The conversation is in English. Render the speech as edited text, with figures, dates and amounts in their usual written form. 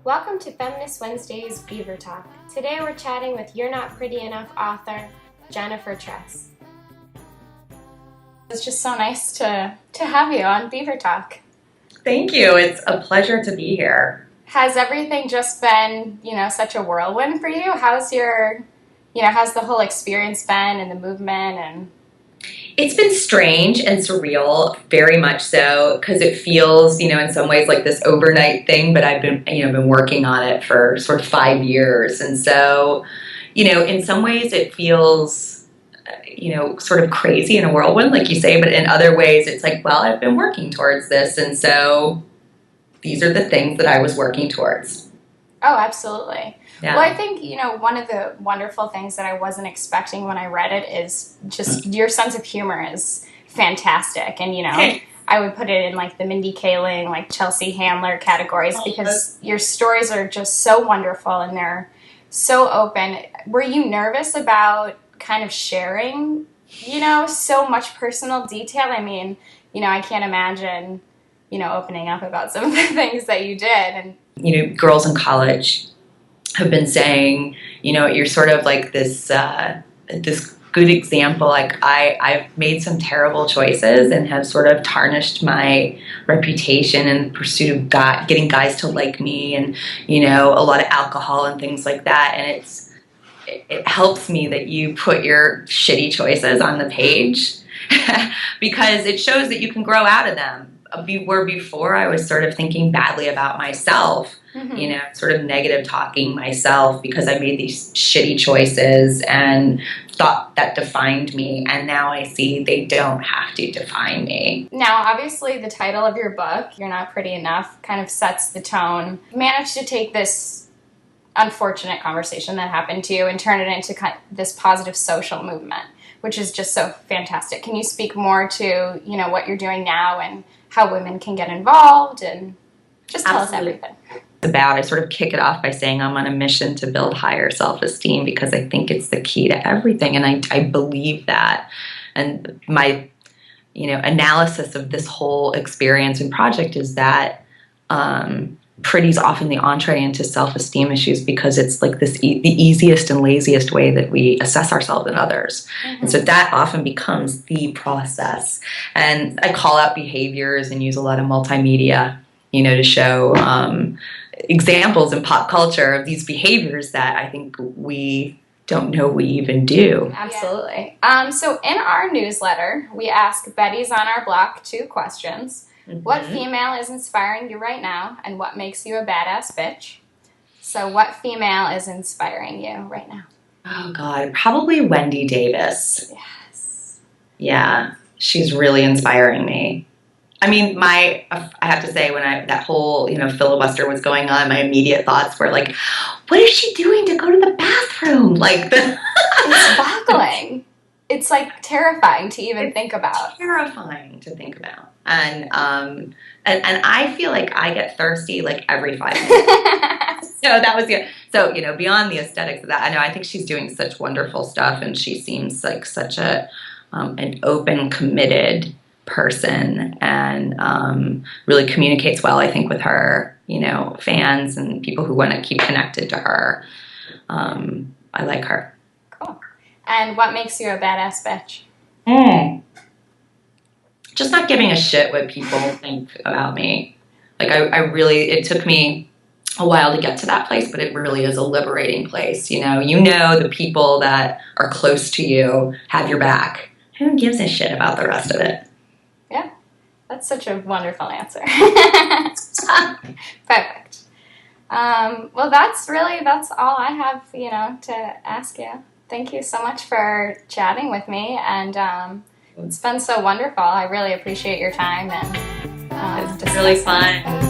Welcome to Feminist Wednesday's Beaver Talk. Today we're chatting with You're Not Pretty Enough author, Jennifer Tress. It's just so nice to have you on Beaver Talk. Thank you. It's a pleasure to be here. Has everything just been, such a whirlwind for you? How's how's the whole experience been and the movement and... It's been strange and surreal, very much so, because it feels, in some ways like this overnight thing, but I've been working on it for sort of 5 years. And so, in some ways it feels, sort of crazy in a whirlwind, like you say, but in other ways it's like, well, I've been working towards this. And so these are the things that I was working towards. Oh, absolutely. Yeah. Well, I think, one of the wonderful things that I wasn't expecting when I read it is just your sense of humor is fantastic. And, I would put it in like the Mindy Kaling, like Chelsea Handler categories because your stories are just so wonderful and they're so open. Were you nervous about kind of sharing, so much personal detail? I mean, I can't imagine, opening up about some of the things that you did. And, girls in college have been saying, you're sort of like this good example. Like I've made some terrible choices and have sort of tarnished my reputation in the pursuit of getting guys to like me, and a lot of alcohol and things like that. And it helps me that you put your shitty choices on the page because it shows that you can grow out of them. Where before I was sort of thinking badly about myself, sort of negative talking myself because I made these shitty choices and thought that defined me. And now I see they don't have to define me. Now, obviously, the title of your book, You're Not Pretty Enough, kind of sets the tone. You managed to take this unfortunate conversation that happened to you and turn it into this positive social movement, which is just so fantastic. Can you speak more to, what you're doing now and how women can get involved, and just tell us everything. I sort of kick it off by saying I'm on a mission to build higher self-esteem because I think it's the key to everything, and I believe that. And my, analysis of this whole experience and project is that pretty is often the entree into self-esteem issues because it's like this the easiest and laziest way that we assess ourselves and others. Mm-hmm. And so that often becomes the process. And I call out behaviors and use a lot of multimedia, to show examples in pop culture of these behaviors that I think we don't know we even do. Absolutely. So in our newsletter, we ask Betty's on our block 2 questions. Mm-hmm. What female is inspiring you right now, and what makes you a badass bitch? So what female is inspiring you right now? Oh, God, probably Wendy Davis. Yes. Yeah, she's really inspiring me. I mean, I have to say, when that whole, filibuster was going on, my immediate thoughts were like, what is she doing to go to the bathroom? It's boggling. It's like terrifying to even think about. Terrifying to think about. And I feel like I get thirsty like every 5 minutes. So that was good. So, beyond the aesthetics of that, I think she's doing such wonderful stuff, and she seems like such an open, committed person, and really communicates well, I think, with her, fans and people who want to keep connected to her. I like her. Cool. And what makes you a badass bitch? Just not giving a shit what people think about me. Like, it took me a while to get to that place, but it really is a liberating place. The people that are close to you have your back. Who gives a shit about the rest of it? Yeah, that's such a wonderful answer. Perfect. Well, that's all I have, to ask you. Thank you so much for chatting with me, and it's been so wonderful. I really appreciate your time, and it's really fun.